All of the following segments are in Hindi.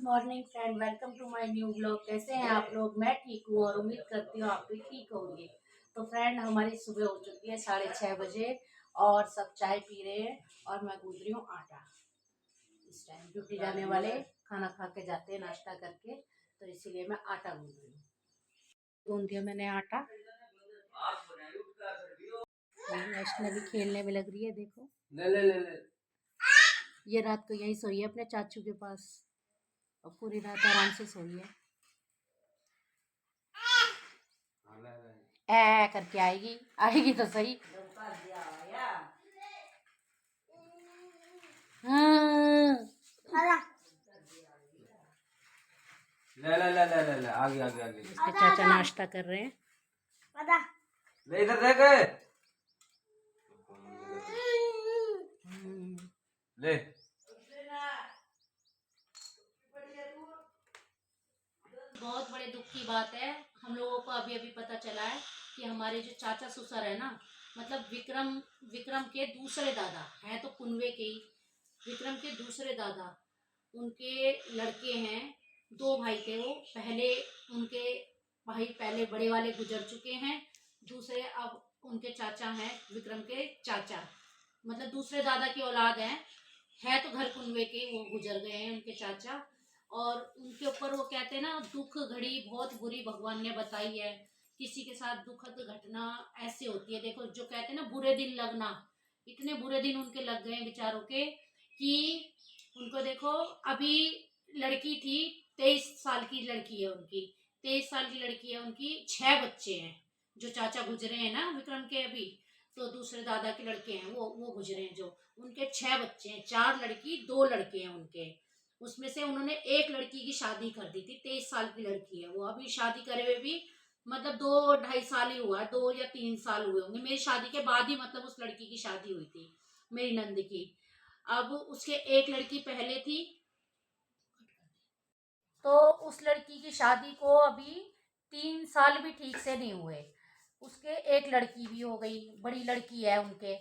Morning friend, welcome to my new blog. कैसे हैं आप लोग? मैं ठीक हूँ और उम्मीद करती हूँ आप भी ठीक होंगे। तो फ्रेंड, हमारी सुबह हो चुकी है 6:30 बजे और सब चाय पी रहे हैं और मैं गूंद रही हूँ आटा। इस टाइम ड्यूटी जाने वाले खाना खा के जाते हैं नाश्ता करके, तो इसीलिए मैं आटा गूंद रही हूँ। गूंद दिया मैंने आटा। वैष्णवी खेलने में लग रही है, देखो। ले ले ले ले। ये रात को यही सोई है अपने चाचू के पास और पूरी रात आराम से सोई है। ऐ करके आएगी, आएगी तो सही। हाँ। ले ले ले ले ले ले आगे आगे आगे। इसके चाचा नाश्ता कर रहे हैं। ले इधर देख ले। बहुत बड़े दुख की बात है, हम लोगों को अभी अभी पता चला है कि हमारे जो चाचा ससुर है ना, मतलब विक्रम विक्रम के दूसरे दादा हैं, तो कुनवे के ही विक्रम के दूसरे दादा, उनके लड़के हैं। दो भाई थे वो। पहले उनके भाई पहले बड़े वाले गुजर चुके हैं, दूसरे अब उनके चाचा हैं, विक्रम के चाचा, मतलब दूसरे दादा की औलाद है तो घर कुनवे के, वो गुजर गए हैं उनके चाचा। और उनके ऊपर वो कहते हैं ना, दुख घड़ी बहुत बुरी भगवान ने बताई है। किसी के साथ दुखद घटना ऐसे होती है, देखो जो कहते हैं ना बुरे दिन लगना, इतने बुरे दिन उनके लग गए बेचारों के कि उनको देखो। अभी लड़की थी, 23 साल की लड़की है उनकी, 23 साल की लड़की है उनकी, 6 बच्चे हैं। जो चाचा गुजरे हैं ना विक्रम के अभी, तो दूसरे दादा के लड़के हैं, वो गुजरे हैं जो, उनके 6 बच्चे हैं, 4 लड़की 2 लड़के हैं उनके। उसमें से उन्होंने एक लड़की की शादी कर दी थी, 23 साल की लड़की है वो, अभी शादी करे हुए भी मतलब 2-2.5 साल ही हुआ है, 2 या 3 साल हुए होंगे मेरी शादी के बाद ही, मतलब उस लड़की की शादी हुई थी, मेरी नंद की। अब उसके एक लड़की पहले थी, तो उस लड़की की शादी को अभी 3 साल भी ठीक से नहीं हुए, उसके एक लड़की भी हो गई, बड़ी लड़की है उनके।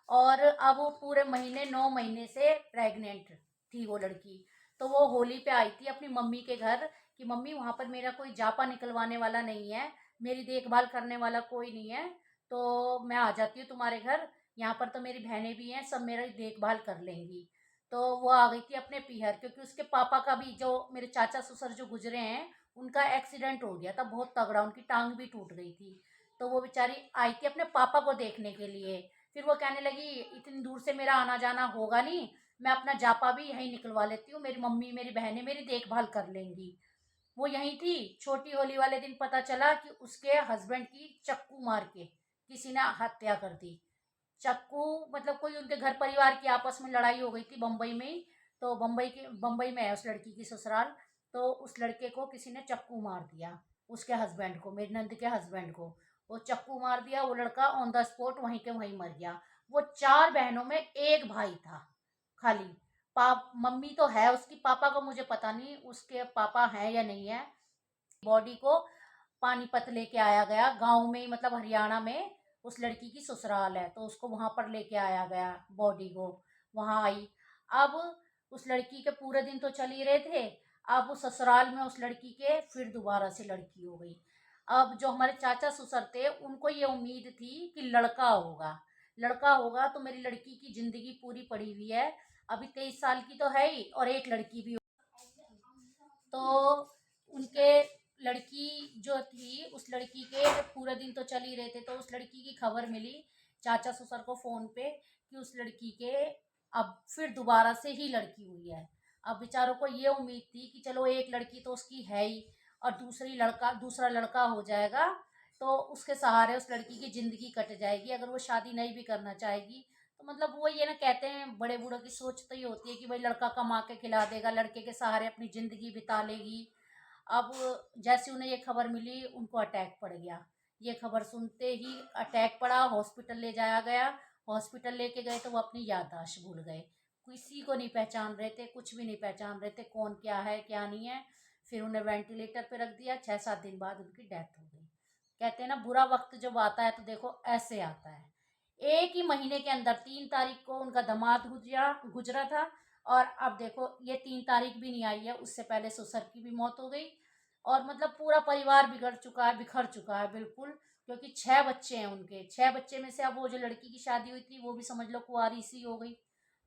और अब वो पूरे महीने 9 महीने से प्रेग्नेंट थी वो लड़की। तो वो होली पे आई थी अपनी मम्मी के घर कि मम्मी वहाँ पर मेरा कोई जापा निकलवाने वाला नहीं है, मेरी देखभाल करने वाला कोई नहीं है, तो मैं आ जाती हूँ तुम्हारे घर, यहाँ पर तो मेरी बहनें भी हैं, सब मेरी देखभाल कर लेंगी। तो वो आ गई थी अपने पीहर, क्योंकि उसके पापा का भी, जो मेरे चाचा ससुर जो गुजरे हैं, उनका एक्सीडेंट हो गया था बहुत तगड़ा, उनकी टांग भी टूट गई थी। तो वो बेचारी आई थी अपने पापा को देखने के लिए। फिर वो कहने लगी इतनी दूर से मेरा आना जाना होगा नहीं, मैं अपना जापा भी यहीं निकलवा लेती हूँ, मेरी मम्मी मेरी बहनें मेरी देखभाल कर लेंगी। वो यहीं थी। छोटी होली वाले दिन पता चला कि उसके हस्बैंड की चक्कू मार के किसी ने हत्या कर दी। चक्कू, मतलब कोई उनके घर परिवार की आपस में लड़ाई हो गई थी बम्बई में ही। तो बम्बई में है उस लड़की की ससुराल। तो उस लड़के को किसी ने चक्कू मार दिया, उसके हस्बैंड को, मेरी नंद के हस्बैंड को। वो चक्कू मार दिया, वो लड़का ऑन द स्पॉट वहीं के वहीं मर गया। वो 4 बहनों में एक भाई था खाली। मम्मी तो है उसकी, पापा को मुझे पता नहीं उसके पापा हैं या नहीं है। बॉडी को पानीपत लेके आया गया, गांव में ही, मतलब हरियाणा में उस लड़की की ससुराल है, तो उसको वहां पर लेके आया गया बॉडी को। वहां आई। अब उस लड़की के पूरे दिन तो चल ही रहे थे, अब उस ससुराल में उस लड़की के फिर दोबारा से लड़की हो गई। अब जो हमारे चाचा ससुर थे उनको ये उम्मीद थी कि लड़का होगा, लड़का होगा तो मेरी लड़की की जिंदगी पूरी पड़ी हुई है। अभी 23 साल की तो है ही और एक लड़की भी। तो उनके लड़की जो थी, उस लड़की के पूरे दिन तो चल ही रहे थे, तो उस लड़की की खबर मिली चाचा ससुर को फ़ोन पे कि उस लड़की के अब फिर दोबारा से ही लड़की हुई है। अब बेचारों को ये उम्मीद थी कि चलो एक लड़की तो उसकी है ही और दूसरा लड़का हो जाएगा, तो उसके सहारे उस लड़की की ज़िंदगी कट जाएगी अगर वो शादी नहीं भी करना चाहेगी। तो मतलब वो ये ना, कहते हैं बड़े बूढ़ों की सोच तो ये होती है कि भाई लड़का कमा के खिला देगा, लड़के के सहारे अपनी ज़िंदगी बिता लेगी। अब जैसे उन्हें ये खबर मिली उनको अटैक पड़ गया। ये खबर सुनते ही अटैक पड़ा, हॉस्पिटल ले जाया गया। हॉस्पिटल लेके गए तो वो अपनी याददाश्त भूल गए, किसी को नहीं पहचान रहे थे, कुछ भी नहीं पहचान रहे थे, कौन क्या है क्या नहीं है। फिर उन्हें वेंटिलेटर पे रख दिया, 6-7 दिन बाद उनकी डेथ हो गई। कहते हैं ना, बुरा वक्त जब आता है तो देखो ऐसे आता है। एक ही महीने के अंदर 3 तारीख को उनका दामाद गुजरा गुजरा था, और अब देखो ये 3 तारीख भी नहीं आई है, उससे पहले ससुर की भी मौत हो गई। और मतलब पूरा परिवार बिगड़ चुका है, बिखर चुका है बिल्कुल। क्योंकि 6 बच्चे हैं उनके, 6 बच्चे में से अब वो जो लड़की की शादी हुई थी वो भी समझ लो कुंवारी सी हो गई।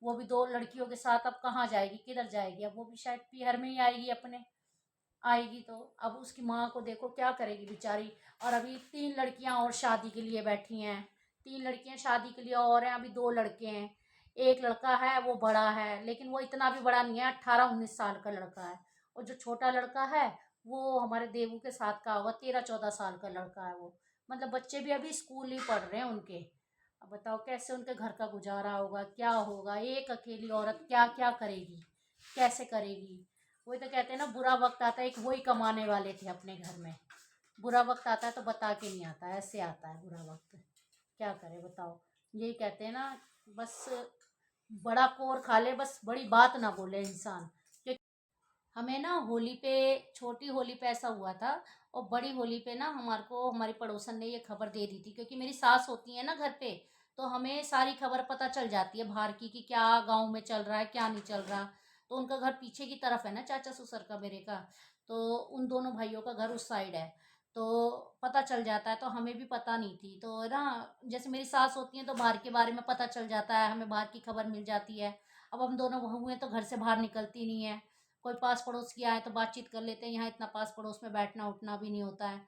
वो भी 2 लड़कियों के साथ अब कहाँ जाएगी, किधर जाएगी, अब वो भी शायद पीहर में ही आएगी अपने। आएगी तो अब उसकी माँ को देखो क्या करेगी बेचारी। और अभी 3 लड़कियां और शादी के लिए बैठी हैं। 3 लड़कियां शादी के लिए और हैं, अभी 2 लड़के हैं। एक लड़का है वो बड़ा है, लेकिन वो इतना भी बड़ा नहीं है, 18-19 साल का लड़का है। और जो छोटा लड़का है वो हमारे देवू के साथ का होगा, 13-14 साल का लड़का है वो। मतलब बच्चे भी अभी स्कूल ही पढ़ रहे हैं उनके। अब बताओ कैसे उनके घर का गुजारा होगा, क्या होगा, एक अकेली औरत क्या क्या करेगी, कैसे करेगी। वही तो कहते हैं ना, बुरा वक्त आता है, एक वही कमाने वाले थे अपने घर में। बुरा वक्त आता है तो बता के नहीं आता, ऐसे आता है बुरा वक्त। क्या करे बताओ। यही कहते हैं ना, बस बड़ा कोर खा ले, बस बड़ी बात ना बोले इंसान। क्योंकि हमें ना होली पे, छोटी होली पे ऐसा हुआ था। और बड़ी होली पे ना हमारे को हमारी पड़ोसन ने ये खबर दे दी थी, क्योंकि मेरी सास होती है ना घर पे। तो हमें सारी खबर पता चल जाती है बाहर की, कि क्या गांव में चल रहा है क्या नहीं चल रहा। तो उनका घर पीछे की तरफ है ना, चाचा ससुर का मेरे का। तो उन दोनों भाइयों का घर उस साइड है। तो पता चल जाता है, तो हमें भी पता नहीं थी तो ना। जैसे मेरी सास होती है तो बाहर के बारे में पता चल जाता है, हमें बाहर की खबर मिल जाती है। अब हम दोनों बहू हैं तो घर से बाहर निकलती नहीं है। कोई पास पड़ोस की आए तो बातचीत कर लेते हैं, यहाँ इतना पास पड़ोस में बैठना उठना भी नहीं होता है।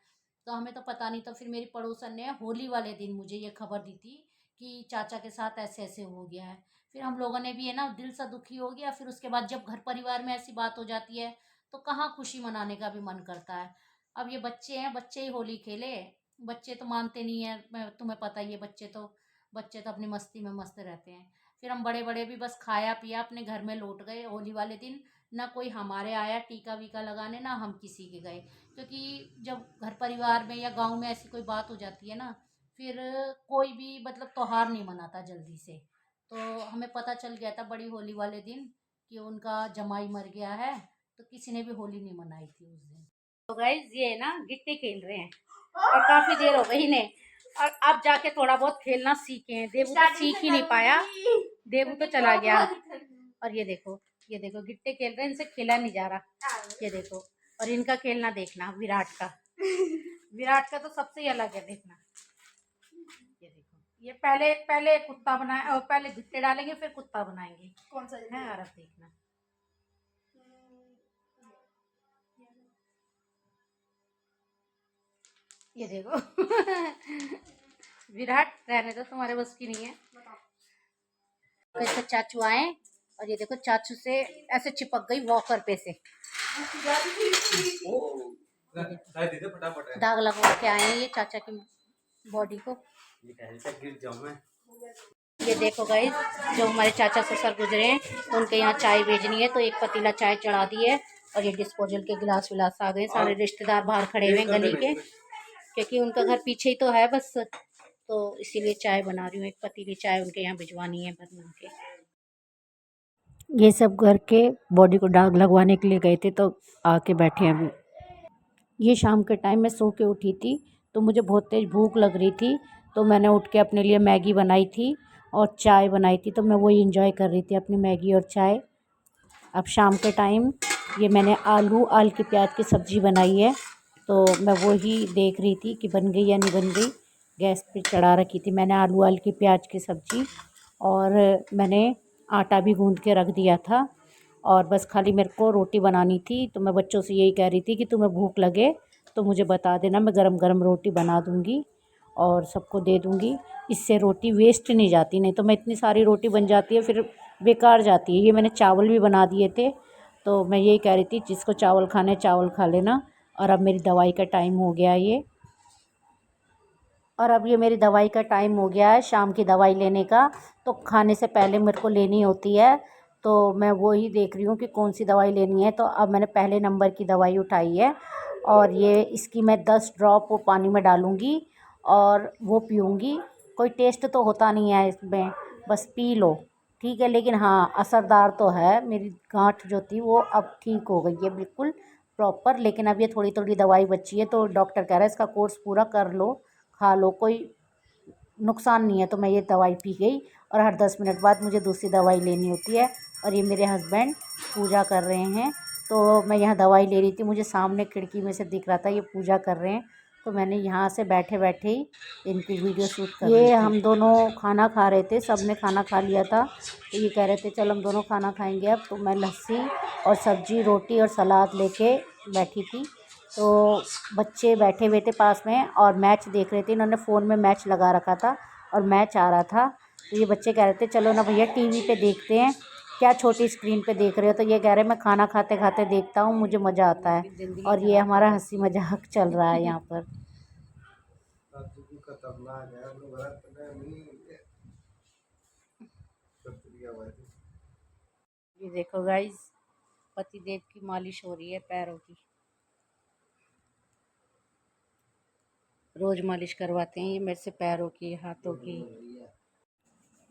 तो हमें तो पता नहीं। तो फिर मेरी पड़ोसन ने होली वाले दिन मुझे ये खबर दी थी कि चाचा के साथ ऐसे ऐसे हो गया है। फिर हम लोगों ने भी है ना, दिल सा दुखी हो गया। फिर उसके बाद जब घर परिवार में ऐसी बात हो जाती है तो कहाँ खुशी मनाने का भी मन करता है। अब ये बच्चे हैं, बच्चे ही होली खेले। बच्चे तो मानते नहीं है, मैं तुम्हें पता ही है, बच्चे तो अपनी मस्ती में मस्त रहते हैं। फिर हम बड़े बड़े भी बस खाया पिया अपने घर में लौट गए होली वाले दिन। ना कोई हमारे आया टीका वीका लगाने, ना हम किसी के गए। क्योंकि जब घर परिवार में या गांव में ऐसी कोई बात हो जाती है ना, फिर कोई भी मतलब त्योहार नहीं मनाता जल्दी से। तो हमें पता चल गया था बड़ी होली वाले दिन कि उनका जमाई मर गया है। तो किसी ने भी होली नहीं मनाई थी उस दिन। तो गाइज ये ना गिट्टी खेल रहे हैं, और काफी देर हो गई इन्हें। और अब जाके थोड़ा बहुत खेलना सीखे हैं। देवू तो सीख ही नहीं पाया, देवू तो चला गया। और ये देखो गिट्टे खेल रहे हैं, इनसे खेला नहीं जा रहा। ये देखो। और इनका खेलना देखना, विराट का। विराट का तो सबसे ही अलग है, देखना। ये देखो, ये पहले पहले कुत्ता बनाए, और पहले गिट्टे डालेंगे फिर कुत्ता बनाएंगे। कौन सा है यार, अब देखना। ये देखो। विराट रहने तो तुम्हारे बस की नहीं है। कैसे चाचू आए, और ये देखो चाचू से ऐसे चिपक गई वॉकर पे से। फटाफट दाग लगवा के आए हैं ये चाचा की बॉडी को। गिर जाऊं मैं। ये देखो गाइस, जो हमारे चाचा ससुर गुजरे हैं उनके यहाँ चाय भेजनी है, तो एक पतीला चाय चढ़ा दी है। और ये डिस्पोजल के गिलास विलास आ गए, सारे रिश्तेदार बाहर खड़े हुए हैं गली के। क्योंकि उनका घर पीछे ही तो है बस, तो इसीलिए चाय बना रही हूँ। एक पतीली चाय उनके यहाँ भिजवानी है बना के। ये सब घर के बॉडी को दाग लगवाने के लिए गए थे, तो आके बैठे हैं अभी। ये शाम के टाइम में सो के उठी थी, तो मुझे बहुत तेज़ भूख लग रही थी। तो मैंने उठ के अपने लिए मैगी बनाई थी और चाय बनाई थी, तो मैं वही इंजॉय कर रही थी, अपनी मैगी और चाय। अब शाम के टाइम ये मैंने आलू की प्याज की सब्ज़ी बनाई है, तो मैं वही देख रही थी कि बन गई या नहीं बन गई। गैस पे चढ़ा रखी थी मैंने आलू की प्याज की सब्ज़ी, और मैंने आटा भी गूँध के रख दिया था। और बस खाली मेरे को रोटी बनानी थी। तो मैं बच्चों से यही कह रही थी कि तुम्हें भूख लगे तो मुझे बता देना, मैं गरम गरम रोटी बना दूँगी और सबको दे दूँगी। इससे रोटी वेस्ट नहीं जाती, नहीं तो मैं इतनी सारी रोटी बन जाती है फिर बेकार जाती है। ये मैंने चावल भी बना दिए थे, तो मैं यही कह रही थी जिसको चावल खाने चावल खा लेना। और अब मेरी दवाई का टाइम हो गया ये, और अब ये मेरी दवाई का टाइम हो गया है, शाम की दवाई लेने का। तो खाने से पहले मेरे को लेनी होती है, तो मैं वो ही देख रही हूँ कि कौन सी दवाई लेनी है। तो अब मैंने पहले नंबर की दवाई उठाई है, और ये इसकी मैं 10 ड्रॉप वो पानी में डालूँगी और वो पीऊँगी। कोई टेस्ट तो होता नहीं है इसमें, बस पी लो, ठीक है। लेकिन हाँ, असरदार तो है। मेरी गांठ जो थी वो अब ठीक हो गई है बिल्कुल प्रॉपर। लेकिन अब ये थोड़ी थोड़ी दवाई बची है, तो डॉक्टर कह रहा है इसका कोर्स पूरा कर लो, खा लो, कोई नुकसान नहीं है। तो मैं ये दवाई पी गई, और हर 10 मिनट बाद मुझे दूसरी दवाई लेनी होती है, और ये मेरे हस्बैंड पूजा कर रहे हैं। तो मैं यहाँ दवाई ले रही थी, मुझे सामने खिड़की में से दिख रहा था ये पूजा कर रहे हैं, तो मैंने यहाँ से बैठे बैठे ही इनकी वीडियो शूट कर ये हम दोनों खाना खा रहे थे, सब ने खाना खा लिया था, तो ये कह रहे थे चल हम दोनों खाना खाएंगे अब। तो मैं लस्सी और सब्जी, रोटी और सलाद लेके बैठी थी। तो बच्चे बैठे हुए थे पास में और मैच देख रहे थे, इन्होंने फ़ोन में मैच लगा रखा था और मैच आ रहा था। तो ये बच्चे कह रहे थे चलो ना भैया टीवी पे देखते हैं, क्या छोटी स्क्रीन पे देख रहे हो। तो ये कह रहे हैं मैं खाना खाते खाते देखता हूँ, मुझे मज़ा आता है। और ये हमारा हंसी मजाक चल रहा है यहाँ पर। ये देखो गाइस, पतिदेव की मालिश हो रही है पैरों की, रोज मालिश करवाते हैं ये मेरे से पैरों की, हाथों की।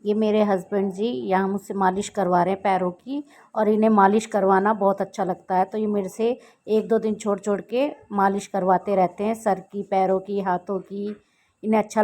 ये मेरे हस्बैंड जी यहाँ मुझसे मालिश करवा रहे हैं पैरों की, और इन्हें मालिश करवाना बहुत अच्छा लगता है। तो ये मेरे से 1-2 दिन छोड़ छोड़ के मालिश करवाते रहते हैं, सर की, पैरों की, हाथों की। इन्हें अच्छा